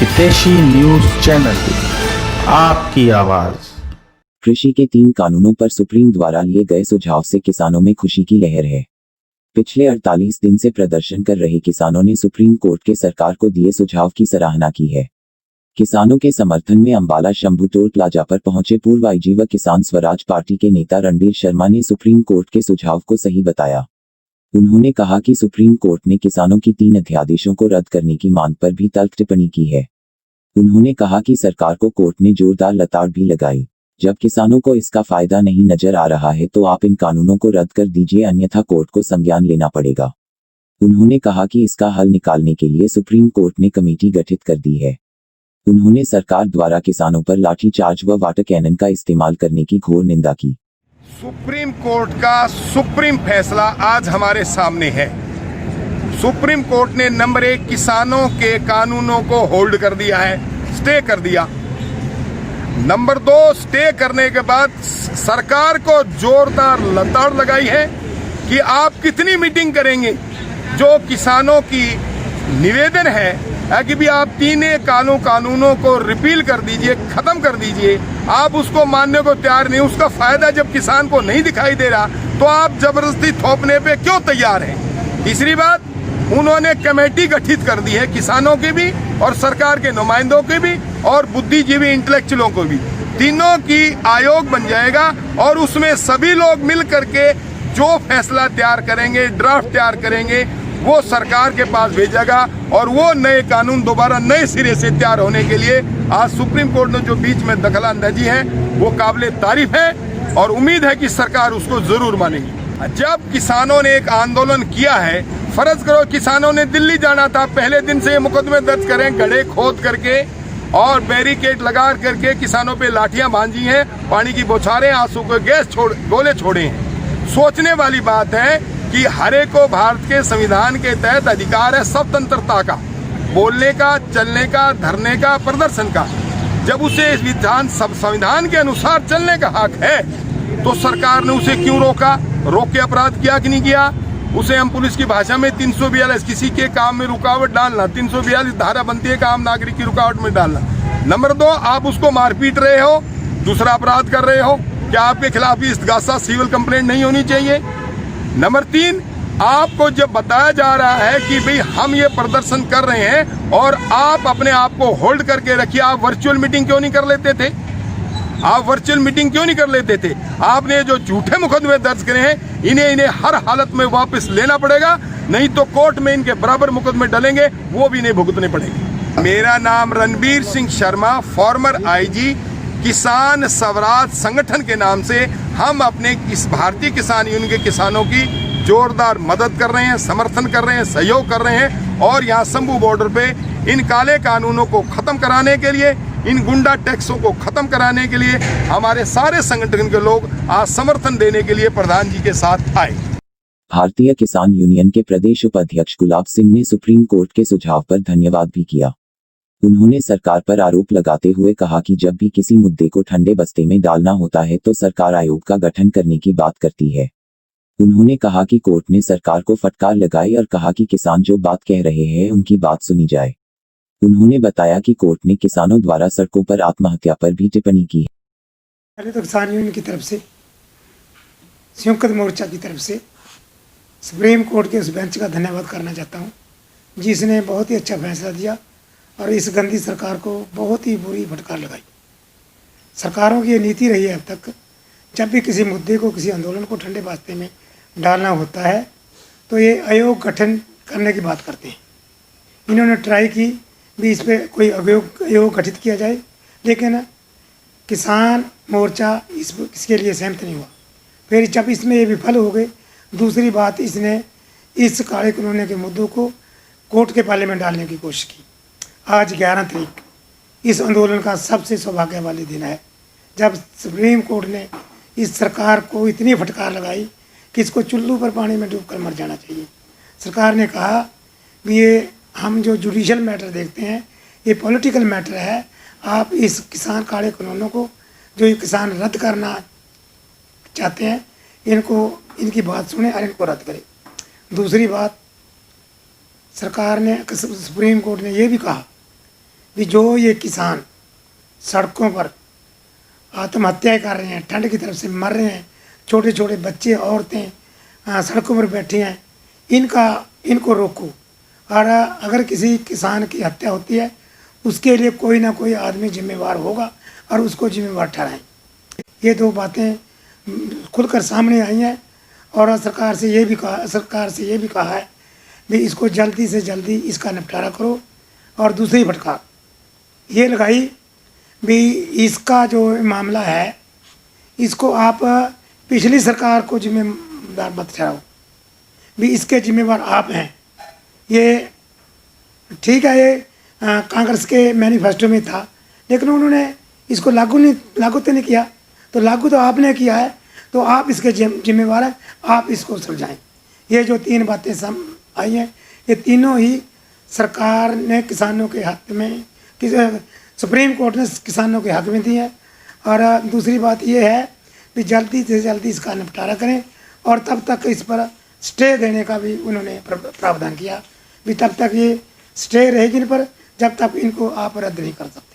हितैषी news channel, आपकी आवाज। कृषि के 3 कानूनों पर सुप्रीम द्वारा लिए गए सुझाव से किसानों में खुशी की लहर है। पिछले 48 दिन से प्रदर्शन कर रहे किसानों ने सुप्रीम कोर्ट के सरकार को दिए सुझाव की सराहना की है। किसानों के समर्थन में अंबाला शंभू टोल प्लाजा पर पहुंचे पूर्व आईजी व किसान स्वराज पार्टी के नेता रणबीर शर्मा ने सुप्रीम कोर्ट के सुझाव को सही बताया। उन्होंने कहा कि सुप्रीम कोर्ट ने किसानों की 3 अध्यादेशों को रद्द करने की मांग पर भी तल्ख टिप्पणी की है। उन्होंने कहा कि सरकार को कोर्ट ने जोरदार लताड़ भी लगाई। जब किसानों को इसका फायदा नहीं नजर आ रहा है तो आप इन कानूनों को रद्द कर दीजिए, अन्यथा कोर्ट को संज्ञान लेना पड़ेगा। उन्होंने कहा कि इसका हल निकालने के लिए सुप्रीम कोर्ट ने कमेटी गठित कर दी है। उन्होंने सरकार द्वारा किसानों पर लाठीचार्ज व वाटर कैनन का इस्तेमाल करने की घोर निंदा की। सुप्रीम कोर्ट का सुप्रीम फैसला आज हमारे सामने है। सुप्रीम कोर्ट ने नंबर 1 किसानों के कानूनों को होल्ड कर दिया है, स्टे कर दिया। नंबर 2, स्टे करने के बाद सरकार को जोरदार लताड़ लगाई है कि आप कितनी मीटिंग करेंगे। जो किसानों की निवेदन है कि भी आप 3 कानूनों को रिपील कर दीजिए, खत्म कर दीजिए, आप उसको मानने को तैयार नहीं। उसका फायदा जब किसान को नहीं दिखाई दे रहा तो आप जबरदस्ती थोपने पे क्यों तैयार हैं। तीसरी बात, उन्होंने कमेटी गठित कर दी है किसानों की भी और सरकार के नुमाइंदों की भी और बुद्धिजीवी इंटेलेक्चुअलों को भी। तीनों की आयोग बन जाएगा और उसमें सभी लोग मिल करके जो फैसला तैयार करेंगे, ड्राफ्ट तैयार करेंगे, वो सरकार के पास भेजेगा और वो नए कानून दोबारा नए सिरे से तैयार होने के लिए आज सुप्रीम कोर्ट ने जो बीच में दखलंदाजी है वो काबिले तारीफ है और उम्मीद है कि सरकार उसको जरूर मानेगी। जब किसानों ने एक आंदोलन किया है, फर्ज करो किसानों ने दिल्ली जाना था, पहले दिन से मुकदमे दर्ज करें, गड्ढे खोद करके और बैरिकेड लगा करके किसानों पे लाठियां बांधी हैं, पानी की बौछारें, आंसू को गैस गोले छोड़े हैं। सोचने वाली बात है कि हर एक को भारत के संविधान के तहत अधिकार है स्वतंत्रता का, बोलने का, चलने का, धरने का, प्रदर्शन का। जब उसे संविधान के अनुसार चलने का हक है तो सरकार ने उसे क्यों रोका? रोक के अपराध किया कि नहीं किया? उसे हम पुलिस की भाषा में 342 किसी के काम में रुकावट डालना, 342 धारा बनती है काम नागरिक की रुकावट में डालना। नंबर 2, आप उसको मारपीट रहे हो, दूसरा अपराध कर रहे हो, क्या आपके खिलाफ भी इस्तगासा सिविल कंप्लेंट नहीं होनी चाहिए? नंबर 3, आपको जब बताया जा रहा है कि भाई हम ये प्रदर्शन कर रहे हैं और आप अपने आप को होल्ड करके रखिए, आप वर्चुअल मीटिंग क्यों नहीं कर लेते थे? आप वर्चुअल मीटिंग क्यों नहीं कर लेते थे? आपने जो झूठे मुकदमे दर्ज करे हैं इन्हें हर हालत में वापस लेना पड़ेगा, नहीं तो कोर्ट में इनके बराबर मुकदमे डलेंगे, वो भी नहीं भुगतने पड़ेंगे। मेरा नाम रणबीर सिंह शर्मा, फॉर्मर आईजी, किसान स्वराज संगठन के नाम से हम अपने इस भारतीय किसान यूनियन के किसानों की जोरदार मदद कर रहे हैं, समर्थन कर रहे हैं, सहयोग कर रहे हैं और यहाँ शंभू बॉर्डर पे इन काले कानूनों को खत्म कराने के लिए, इन गुंडा टैक्सों को खत्म कराने के लिए हमारे सारे संगठन के लोग आज समर्थन देने के लिए प्रधान जी के साथ आए। भारतीय किसान यूनियन के प्रदेश उपाध्यक्ष गुलाब सिंह ने सुप्रीम कोर्ट के सुझाव पर धन्यवाद भी किया। उन्होंने सरकार पर आरोप लगाते हुए कहा कि जब भी किसी मुद्दे को ठंडे बस्ते में डालना होता है तो सरकार आयोग का गठन करने की बात करती है। उन्होंने कहा कि कोर्ट ने सरकार को फटकार लगाई और कहा कि किसान जो बात कह रहे हैं उनकी बात सुनी जाए। उन्होंने बताया कि कोर्ट ने किसानों द्वारा सड़कों पर आत्महत्या पर भी टिप्पणी की है। पहले तो किसान यूनियन की तरफ से, संयुक्त मोर्चा की तरफ से सुप्रीम कोर्ट के उस बेंच का धन्यवाद करना चाहता हूँ जिसने बहुत ही अच्छा फैसला दिया और इस गंदी सरकार को बहुत ही बुरी फटकार लगाई। सरकारों की ये नीति रही है अब तक, जब भी किसी मुद्दे को, किसी आंदोलन को ठंडे बास्ते में डालना होता है तो ये आयोग गठन करने की बात करते हैं। इन्होंने ट्राई की भी इस पर कोई आयोग गठित किया जाए, लेकिन किसान मोर्चा इसके लिए सहमत नहीं हुआ। फिर जब इसमें ये विफल हो गए, दूसरी बात, इसने इस काले कानून के मुद्दों को कोर्ट के पाले में डालने की कोशिश की। आज 11 तारीख इस आंदोलन का सबसे सौभाग्य वाले दिन है जब सुप्रीम कोर्ट ने इस सरकार को इतनी फटकार लगाई कि इसको चुल्लू पर पानी में डूबकर मर जाना चाहिए। सरकार ने कहा कि ये हम जो जुडिशल मैटर देखते हैं ये पॉलिटिकल मैटर है, आप इस किसान काले कानूनों को जो ये किसान रद्द करना चाहते हैं इनकी बात सुने और इनको रद्द करें। दूसरी बात, सरकार ने, सुप्रीम कोर्ट ने ये भी कहा भी जो ये किसान सड़कों पर आत्महत्याएं कर रहे हैं, ठंड की तरफ से मर रहे हैं, छोटे छोटे बच्चे औरतें सड़कों पर बैठी हैं, इनको रोको। और अगर किसी किसान की हत्या होती है उसके लिए कोई ना कोई आदमी जिम्मेवार होगा और उसको जिम्मेवार ठहराएं। ये दो बातें खुलकर सामने आई हैं और सरकार से ये भी कहा है भी इसको जल्दी से जल्दी इसका निपटारा करो। और दूसरी फटकार ये लगाई भी इसका जो मामला है इसको आप पिछली सरकार को जिम्मेदार मत ठहराओ, भी इसके जिम्मेवार आप हैं। ये ठीक है, ये कांग्रेस के मैनिफेस्टो में था, लेकिन उन्होंने इसको लागू तो नहीं किया, तो लागू तो आपने किया है, तो आप इसके जिम्मेवार हैं, आप इसको सुलझाएं। ये जो तीन बातें आई हैं ये तीनों ही सरकार ने किसानों के हक में, सुप्रीम कोर्ट ने किसानों के हक में दी है। और दूसरी बात ये है कि जल्दी से जल्दी इसका निपटारा करें और तब तक इस पर स्टे देने का भी उन्होंने प्रावधान किया भी तब तक ये स्टे रहेगी इन पर जब तक इनको आप रद्द नहीं कर सकते।